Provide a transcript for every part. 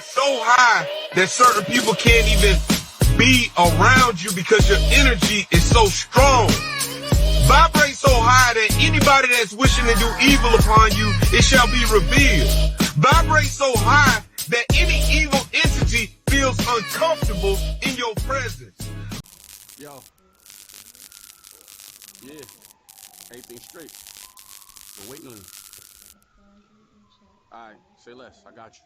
so high that certain people can't even be around you because your energy is so strong. Vibrate so high that anybody that's wishing to do evil upon you, it shall be revealed. Vibrate so high that any evil entity feels uncomfortable in your presence. Yo. Yeah. Everything straight. We're waiting on you. All right. Say less. I got you.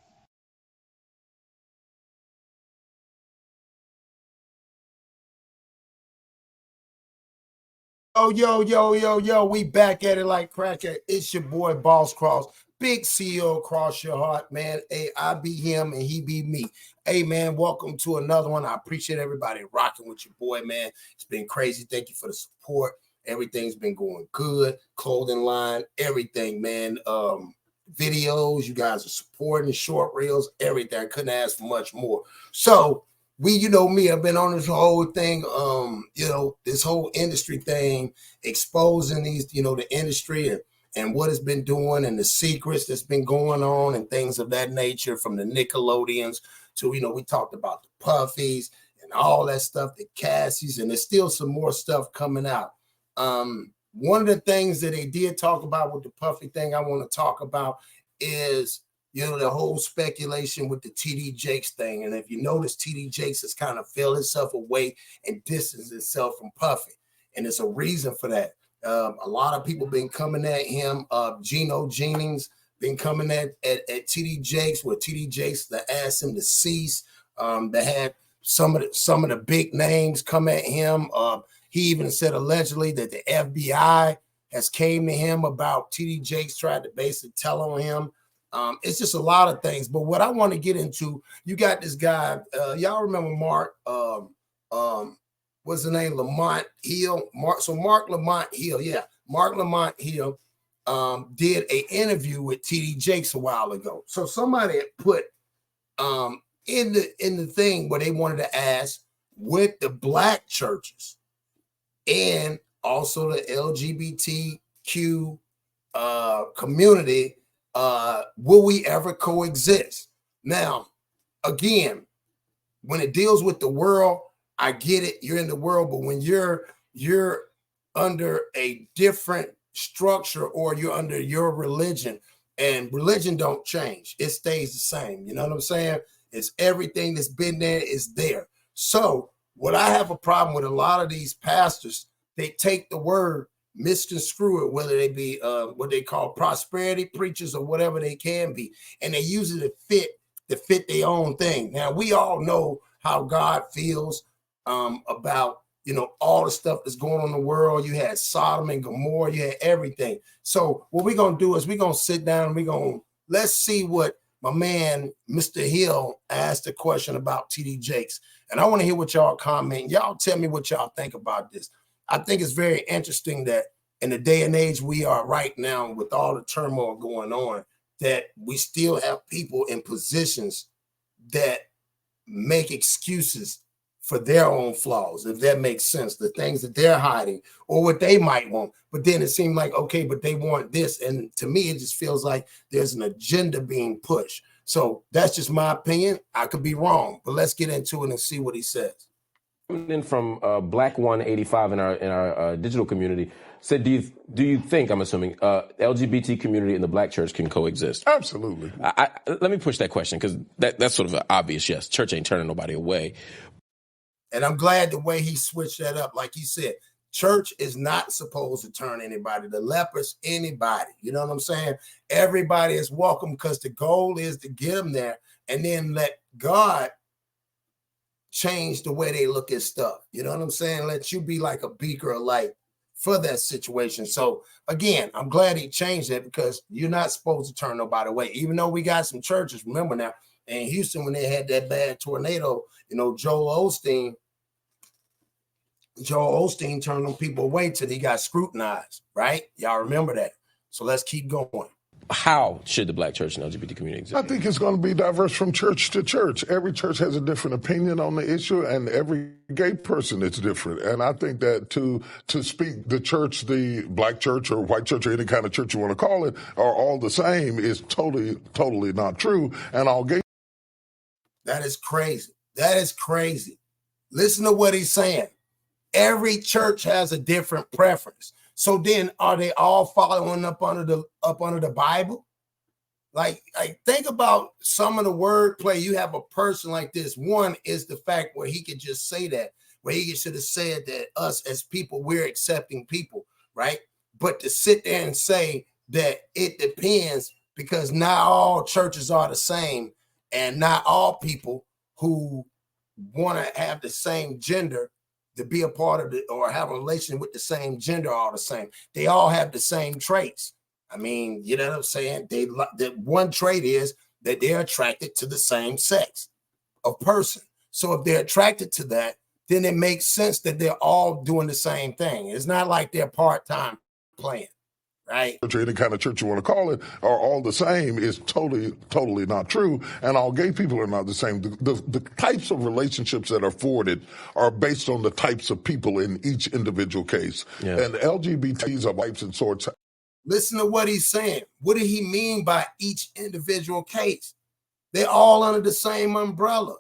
Yo, we back at it like cracker. It's your boy, Boss Cross, big CEO, Cross Your Heart, man. Hey, I be him and he be me. Hey, man, welcome to another one. I appreciate everybody rocking with your boy, man. It's been crazy. Thank you for the support. Everything's been going good. Clothing line, everything, man. Videos, you guys are supporting, short reels, everything. I couldn't ask for much more. So, you know me, I've been on this whole thing, this whole industry thing, exposing these, the industry and what it's been doing and the secrets that's been going on and things of that nature, from the Nickelodeons to, we talked about the Puffies and all that stuff, the Cassies, and there's still some more stuff coming out. One of the things that they did talk about with the Puffy thing I want to talk about is, the whole speculation with the TD Jakes thing. And if you notice, TD Jakes has kind of filled himself away and distanced himself from Puffy. And there's a reason for that. A lot of people been coming at him. Geno Jennings been coming at TD Jakes, where TD Jakes that asked him to cease. They had some of the big names come at him. He even said allegedly that the FBI has came to him about TD Jakes, tried to basically tell on him. It's just a lot of things. But what I want to get into, you got this guy, y'all remember Mark, what's the name? Lamont Hill. Mark Lamont Hill, Mark Lamont Hill did an interview with TD Jakes a while ago. So somebody had put in the thing where they wanted to ask, with the black churches and also the LGBTQ community, will we ever coexist? Now, again, when it deals with the world, I get it. You're in the world, but when you're under a different structure, or you're under your religion, and religion don't change, it stays the same. You know what I'm saying? It's everything that's been there is there. So what I have a problem with, a lot of these pastors, they take the word, misconstrue it, whether they be what they call prosperity preachers or whatever they can be, and they use it to fit their own thing. Now, we all know how God feels about all the stuff that's going on in the world. You had Sodom and Gomorrah, you had everything. So what we're gonna do is we're gonna sit down and let's see what my man Mr. Hill asked a question about TD Jakes, and I want to hear what y'all comment. Y'all tell me what y'all think about this. I think it's very interesting that in the day and age we are right now, with all the turmoil going on, that we still have people in positions that make excuses for their own flaws, if that makes sense, the things that they're hiding or what they might want. But then it seemed like, okay, but they want this. And to me, it just feels like there's an agenda being pushed. So that's just my opinion. I could be wrong, but let's get into it and see what he says. In from Black 185 in our digital community said, do you think, I'm assuming, LGBT community and the black church can coexist? Absolutely. Let me push that question, because that's sort of an obvious yes. Church ain't turning nobody away. And I'm glad the way he switched that up. Like he said, church is not supposed to turn anybody. The lepers, anybody. You know what I'm saying? Everybody is welcome, because the goal is to get them there and then let God change the way they look at stuff. You know what I'm saying? Let you be like a beaker of light for that situation. So again, I'm glad he changed it, because you're not supposed to turn nobody away. Even though we got some churches, remember now, in Houston, when they had that bad tornado, Joel Osteen turned them people away till he got scrutinized, right? Y'all remember that. So let's keep going. How should the black church and LGBT community exist? I think it's going to be diverse from church to church. Every church has a different opinion on the issue, and every gay person is different. And I think that to speak the church, the black church or white church or any kind of church you want to call it, are all the same is totally not true. And all gay That is crazy. That is crazy. Listen to what he's saying. Every church has a different preference. So then are they all following up under the Bible? Like think about some of the wordplay. You have a person like this. One is the fact where he could just say that, where he should have said that us as people, we're accepting people, right? But to sit there and say that it depends because not all churches are the same, and not all people who want to have the same gender to be a part of it or have a relation with the same gender are the same. They all have the same traits. I mean, you know what I'm saying? The one trait is that they're attracted to the same sex of person. So if they're attracted to that, then it makes sense that they're all doing the same thing. It's not like they're part-time playing, right? Church, or any kind of church you want to call it, are all the same is totally not true. And all gay people are not the same. The types of relationships that are afforded are based on the types of people in each individual case. Yeah. And LGBTs are types and sorts. Listen to what he's saying. What did he mean by each individual case? They're all under the same umbrella.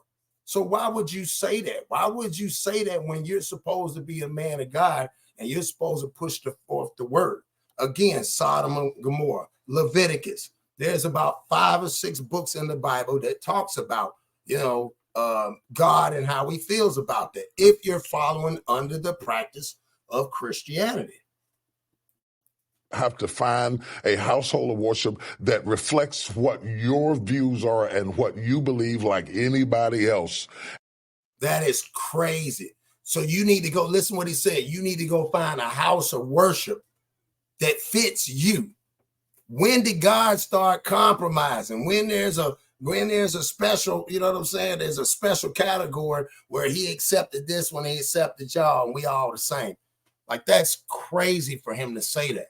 So why would you say that? Why would you say that when you're supposed to be a man of God and you're supposed to push forth the word? Again, Sodom and Gomorrah, Leviticus. There's about 5 or 6 books in the Bible that talks about, God and how he feels about that. If you're following under the practice of Christianity. Have to find a household of worship that reflects what your views are and what you believe like anybody else. That is crazy. So you need to go, listen what he said. You need to go find a house of worship that fits you. When did God start compromising? When there's a special, you know what I'm saying? There's a special category where he accepted this one, he accepted y'all, and we all the same. Like, that's crazy for him to say that.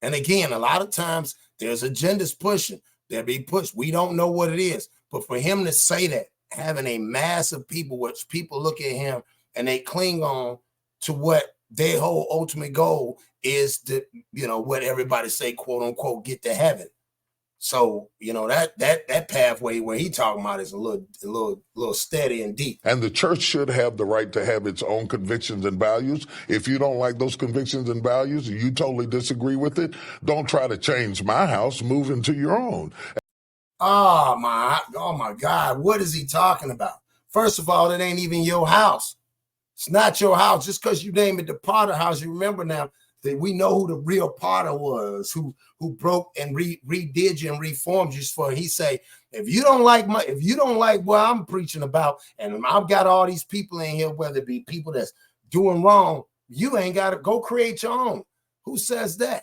And again, a lot of times there's agendas pushing. They'll be pushed. We don't know what it is. But for him to say that, having a mass of people, which people look at him and they cling on to what their whole ultimate goal is to, what everybody say, quote unquote, get to heaven. So, that pathway where he talking about is a little steady and deep. And the church should have the right to have its own convictions and values. If you don't like those convictions and values, you totally disagree with it, don't try to change my house, move into your own. Oh my God. What is he talking about? First of all, it ain't even your house. It's not your house. Just because you name it the Potter house, you remember now that we know who the real Potter was, who broke and redid you and reformed you for. He say, if you don't like what I'm preaching about, and I've got all these people in here, whether it be people that's doing wrong, you ain't got to go create your own. Who says that?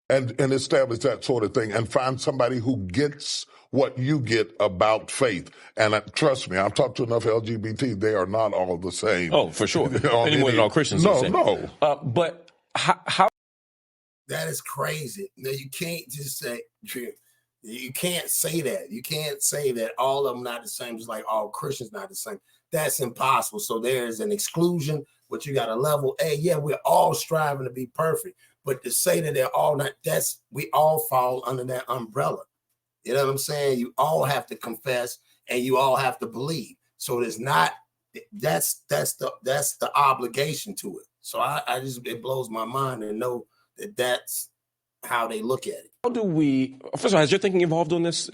And establish that sort of thing and find somebody who gets what you get about faith. And trust me, I've talked to enough LGBT. They are not all the same. Oh, for sure. Anyone and all Christians are the same. No. But how? That is crazy. No, you can't just say, you can't say that. You can't say that all of them not the same, just like all Christians not the same. That's impossible. So there's an exclusion, but you got a level A. Yeah, we're all striving to be perfect. But to say that they're all not, we all fall under that umbrella. You know what I'm saying? You all have to confess and you all have to believe. So there's not, that's the obligation to it. So I just, it blows my mind to know that that's how they look at it. How do we, first of all, has your thinking evolved on this?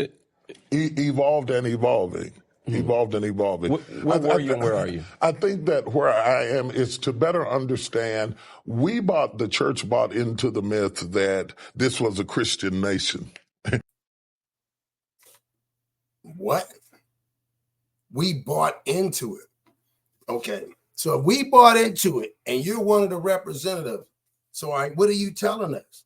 Evolved and evolving. Evolved and evolving. Where were you and where are you? I think that where I am is to better understand, the church bought into the myth that this was a Christian nation. What? We bought into it. Okay. So if we bought into it and you're one of the representatives, so all right, what are you telling us?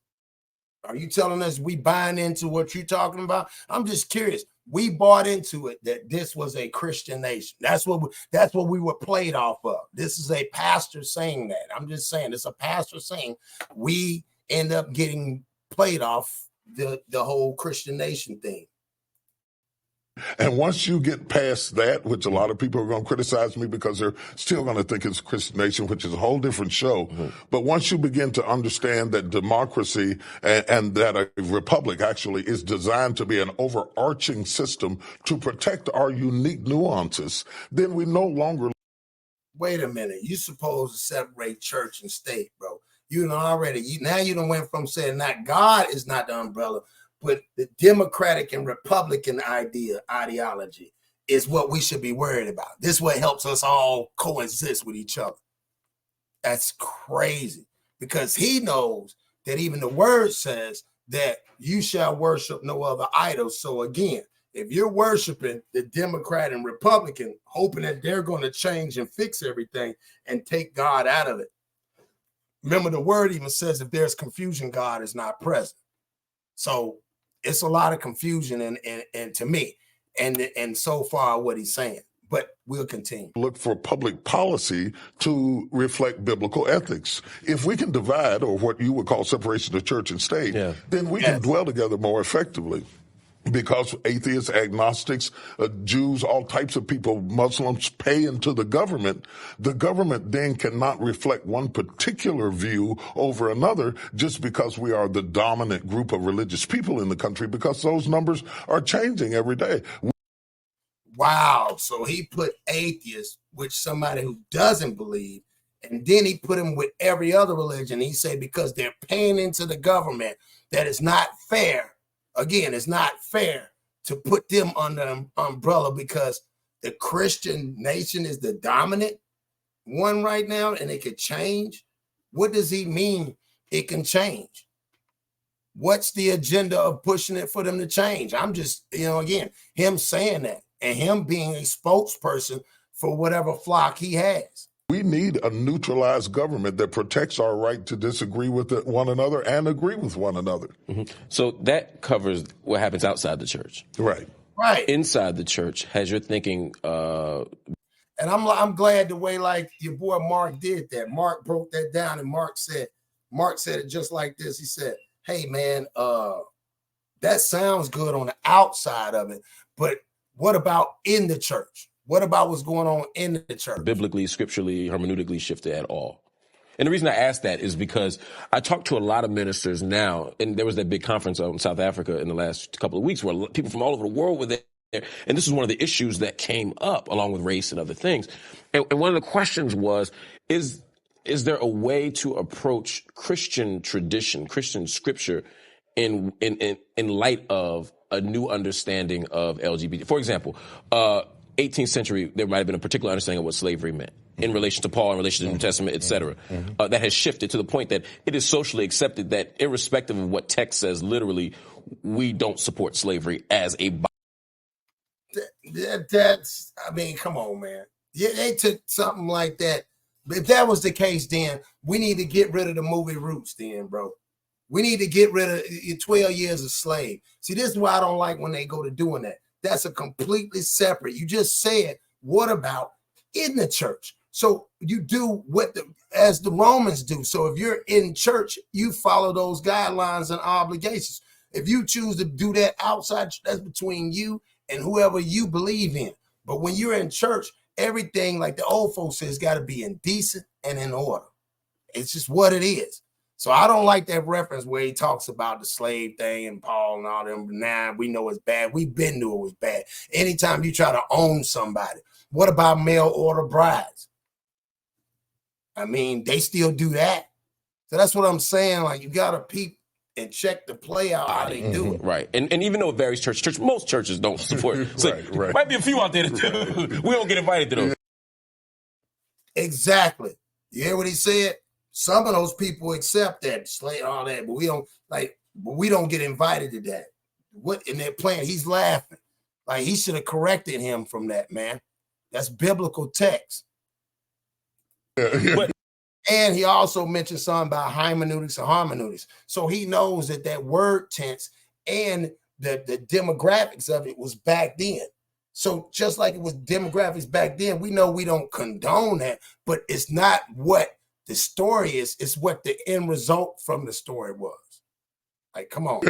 Are you telling us we buying into what you're talking about? I'm just curious. We bought into it that this was a Christian nation. That's what we were played off of. This is a pastor saying that. I'm just saying it's a pastor saying we end up getting played off the whole Christian nation thing. And once you get past that, which a lot of people are going to criticize me because they're still going to think it's a Christian nation, which is a whole different show. But once you begin to understand that democracy and that a republic actually is designed to be an overarching system to protect our unique nuances, then we no longer. Wait a minute. You supposed to separate church and state, bro. You know already. Now you done went from saying that God is not the umbrella, but the Democratic and Republican ideology is what we should be worried about. This is what helps us all coexist with each other. That's crazy, because he knows that even the word says that you shall worship no other idols. So again, if you're worshiping the Democrat and Republican, hoping that they're going to change and fix everything and take God out of it. Remember, the word even says if there's confusion, God is not present. So it's a lot of confusion and to me, and so far what he's saying. But we'll continue. Look for public policy to reflect biblical ethics. If we can divide, or what you would call separation of church and state, then we can dwell together more effectively. Because atheists, agnostics, Jews, all types of people, Muslims pay into the government then cannot reflect one particular view over another just because we are the dominant group of religious people in the country, because those numbers are changing every day. Wow. So he put atheists, which somebody who doesn't believe, and then he put him with every other religion. He said because they're paying into the government, that it's not fair. Again, it's not fair to put them under an umbrella because the Christian nation is the dominant one right now and it could change. What does he mean it can change? What's the agenda of pushing it for them to change? I'm just, again, him saying that and him being a spokesperson for whatever flock he has. We need a neutralized government that protects our right to disagree with one another and agree with one another. So that covers what happens outside the church. Right. Inside the church, has your thinking... And I'm glad the way like your boy Mark did that. Mark broke that down, and Mark said it just like this. He said, hey, man, that sounds good on the outside of it, but what about in the church? What about what's going on in the church? Biblically, scripturally, hermeneutically shifted at all. And the reason I ask that is because I talk to a lot of ministers now, and there was that big conference in South Africa in the last couple of weeks where people from all over the world were there. And this is one of the issues that came up along with race and other things. And one of the questions was, is there a way to approach Christian tradition, Christian scripture in light of a new understanding of LGBT? For example, 18th century, there might have been a particular understanding of what slavery meant in relation to Paul, in relation to the New Testament, et cetera. That has shifted to the point that it is socially accepted that irrespective of what text says, literally, we don't support slavery as a body. That's, I mean, come on, man. Yeah, they took something like that. If that was the case, then we need to get rid of the movie Roots then, bro. We need to get rid of 12 Years a Slave. See, this is why I don't like when they go to doing that. That's a completely separate. You just said, what about in the church? So you do as the Romans do. So if you're in church, you follow those guidelines and obligations. If you choose to do that outside, that's between you and whoever you believe in. But when you're in church, everything, like the old folks says, got to be in decent and in order. It's just what it is. So I don't like that reference where he talks about the slave thing and Paul and all them. Nah, we know it's bad. We've been knew it was bad. Anytime you try to own somebody, what about mail order brides? I mean, they still do that. So that's what I'm saying. Like, you got to peep and check the play out how they do it. Right. And even though it varies church, most churches don't support. Right. Might be a few out there that do. We don't get invited to those. Exactly. You hear what he said? Some of those people accept that, slay all that, but we don't get invited to that. What in their plan? He's laughing. Like, he should have corrected him from that, man. That's biblical text. And he also mentioned something about hermeneutics and hermeneutics. So he knows that word tense and the demographics of it was back then. So just like it was demographics back then, we know we don't condone that, but it's not what the story is. It's what the end result from the story was. Like, come on.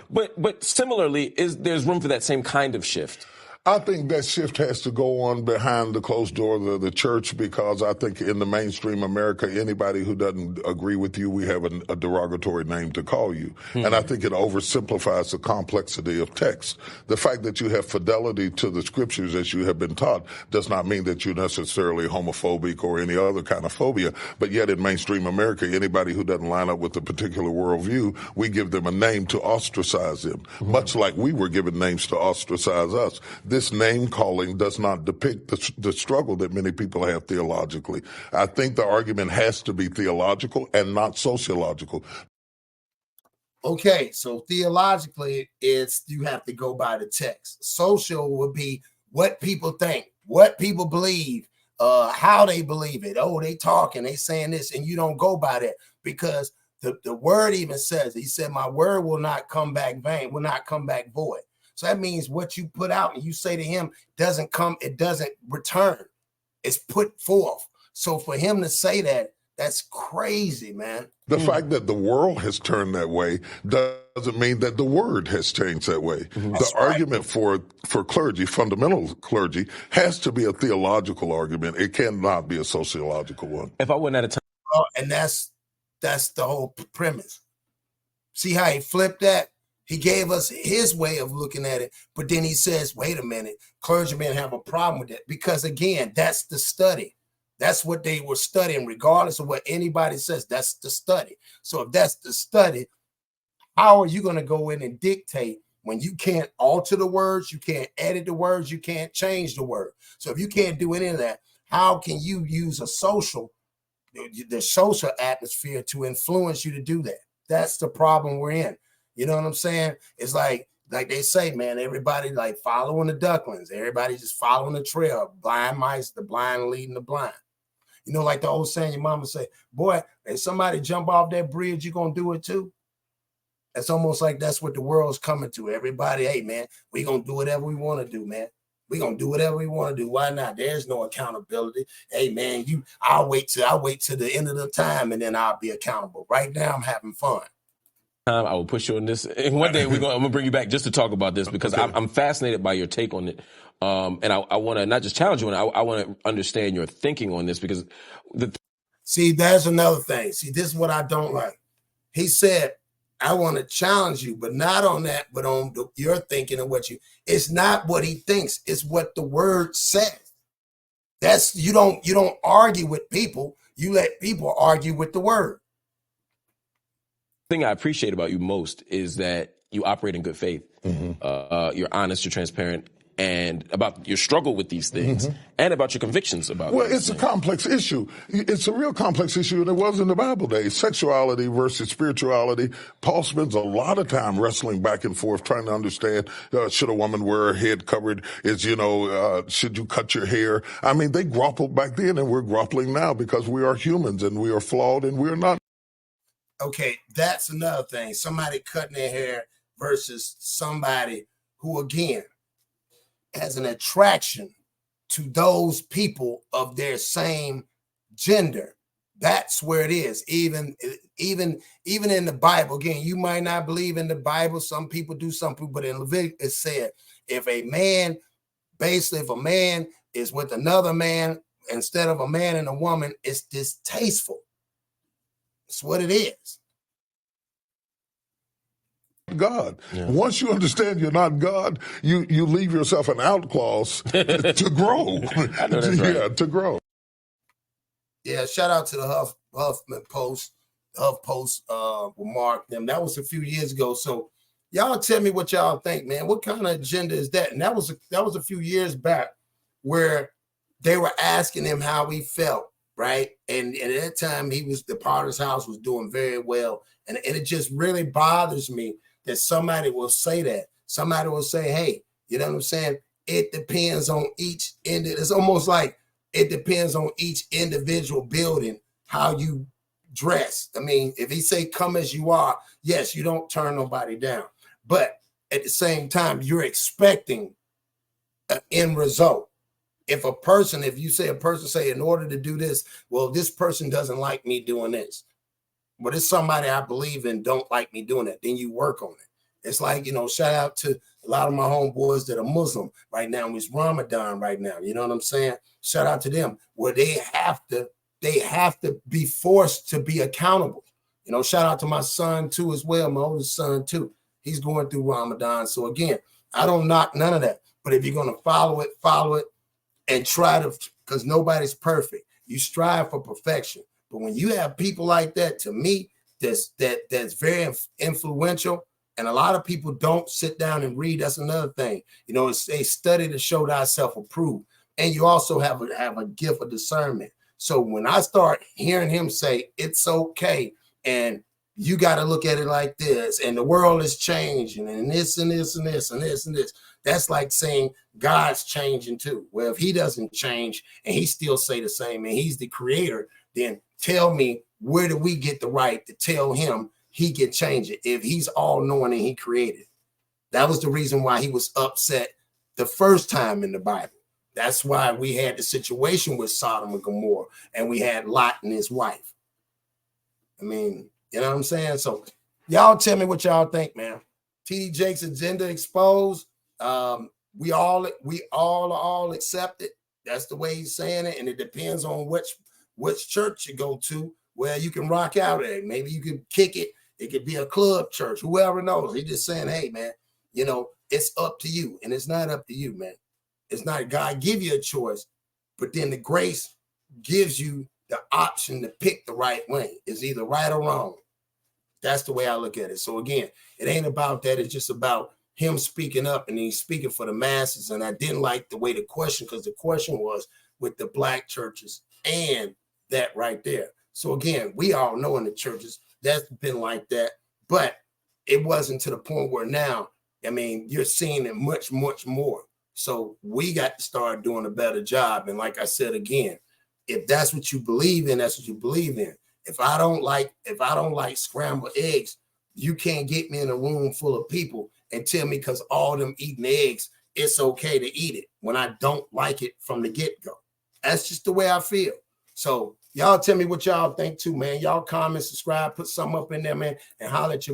But similarly, there's room for that same kind of shift I think that shift has to go on behind the closed doors of the church, because I think in the mainstream America, anybody who doesn't agree with you, we have a derogatory name to call you. And I think it oversimplifies the complexity of text. The fact that you have fidelity to the scriptures as you have been taught does not mean that you're necessarily homophobic or any other kind of phobia. But yet in mainstream America, anybody who doesn't line up with a particular worldview, we give them a name to ostracize them, much like we were given names to ostracize us. This name calling does not depict the struggle that many people have theologically. I think the argument has to be theological and not sociological. Okay, so theologically, it's you have to go by the text. Social would be what people think, what people believe, how they believe it. Oh, they talking, they saying this, and you don't go by that, because the word even says, he said, my word will not come back vain, will not come back void. So that means what you put out and you say to him doesn't come, it doesn't return. It's put forth. So for him to say that, that's crazy, man. The fact that the world has turned that way doesn't mean that the word has changed that way. The argument for clergy, fundamental clergy, has to be a theological argument. It cannot be a sociological one. If I went at a time. And that's the whole premise. See how he flipped that? He gave us his way of looking at it, but then he says, wait a minute, clergymen have a problem with that, because again, that's the study. That's what they were studying, regardless of what anybody says. That's the study. So if that's the study, how are you going to go in and dictate when you can't alter the words, you can't edit the words, you can't change the word? So if you can't do any of that, how can you use the social atmosphere to influence you to do that? That's the problem we're in. You know what I'm saying? It's like they say, man, everybody like following the ducklings. Everybody just following the trail. Blind mice, the blind leading the blind. You know, like the old saying your mama say, boy, if somebody jump off that bridge, you going to do it too? It's almost like that's what the world's coming to. Everybody, hey, man, we going to do whatever we want to do, man. We going to do whatever we want to do. Why not? There's no accountability. Hey, man, I'll wait till the end of the time, and then I'll be accountable. Right now, I'm having fun. I will push you on this, and one day I'm gonna bring you back just to talk about this, because I'm fascinated by your take on it, and I want to not just challenge you on it, I want to understand your thinking on this, because see, that's another thing. See, this is what I don't like. He said, I want to challenge you, but not on that, but on your thinking and it's not what he thinks, it's what the word says. That's you don't argue with people, you let people argue with the word. thing I appreciate about you most is that you operate in good faith. You're honest, you're transparent, and about your struggle with these things, and about your convictions about Well, it's a complex issue. It's a real complex issue, and it was in the Bible days. Sexuality versus spirituality. Paul spends a lot of time wrestling back and forth, trying to understand, should a woman wear her head covered? Should you cut your hair? I mean, they grappled back then, and we're grappling now, because we are humans, and we are flawed, and we're not. Okay, that's another thing. Somebody cutting their hair versus somebody who, again, has an attraction to those people of their same gender. That's where it is. Even in the Bible, again, you might not believe in the Bible. Some people do, some people, but in Leviticus it said, if a man is with another man instead of a man and a woman, it's distasteful. It's what it is. God. Yeah. Once you understand you're not God, you leave yourself an out clause to grow. I know that's right. Yeah, to grow. Yeah, shout out to the Huffman Post. Huff Post remarked them. That was a few years ago. So y'all tell me what y'all think, man. What kind of agenda is that? And that was a few years back where they were asking him how he felt. Right. And at that time, the Potter's House was doing very well. And it just really bothers me that somebody will say that. Somebody will say, hey, you know what I'm saying? It depends on each end. It's almost like it depends on each individual building, how you dress. I mean, if he say come as you are, yes, you don't turn nobody down. But at the same time, you're expecting an end result. If you say a person say, in order to do this, well, this person doesn't like me doing this, but it's somebody I believe in don't like me doing it, then you work on it. It's like, shout out to a lot of my homeboys that are Muslim right now. It's Ramadan right now. You know what I'm saying? Shout out to them. Where they have to be forced to be accountable. Shout out to my son too as well, my oldest son too. He's going through Ramadan. So again, I don't knock none of that. But if you're going to follow it and try to, because nobody's perfect. You strive for perfection. But when you have people like that, to me, that's very influential. And a lot of people don't sit down and read. That's another thing. It's a study to show thyself approved. And you also have a gift of discernment. So when I start hearing him say, it's okay, and you got to look at it like this, and the world is changing, and this and this and this and this and this, that's like saying God's changing too. Well, if he doesn't change and he still say the same, and he's the creator, then tell me, where do we get the right to tell him he can change it if he's all knowing and he created? That was the reason why he was upset the first time in the Bible. That's why we had the situation with Sodom and Gomorrah, and we had Lot and his wife. I mean, you know what I'm saying? So y'all tell me what y'all think, man. TD Jake's agenda exposed. We all accept it. That's the way he's saying it, and it depends on which church you go to, where you can rock out at. Maybe you could kick it. It could be a club church. Whoever knows. He's just saying, hey, man, it's up to you, and it's not up to you, man. It's not God give you a choice, but then the grace gives you the option to pick the right way. It's either right or wrong. That's the way I look at it. So again, it ain't about that. It's just about him speaking up, and he's speaking for the masses. And I didn't like the way the question, because the question was with the black churches and that right there. So again, we all know in the churches that's been like that, but it wasn't to the point where now, I mean, you're seeing it much, much more. So we got to start doing a better job. And like I said, again, if that's what you believe in, that's what you believe in. If I don't like scrambled eggs, you can't get me in a room full of people and tell me because all them eating eggs, it's okay to eat it when I don't like it from the get-go. That's just the way I feel. So y'all tell me what y'all think too, man. Y'all comment, subscribe, put something up in there, man, and holler at your boy.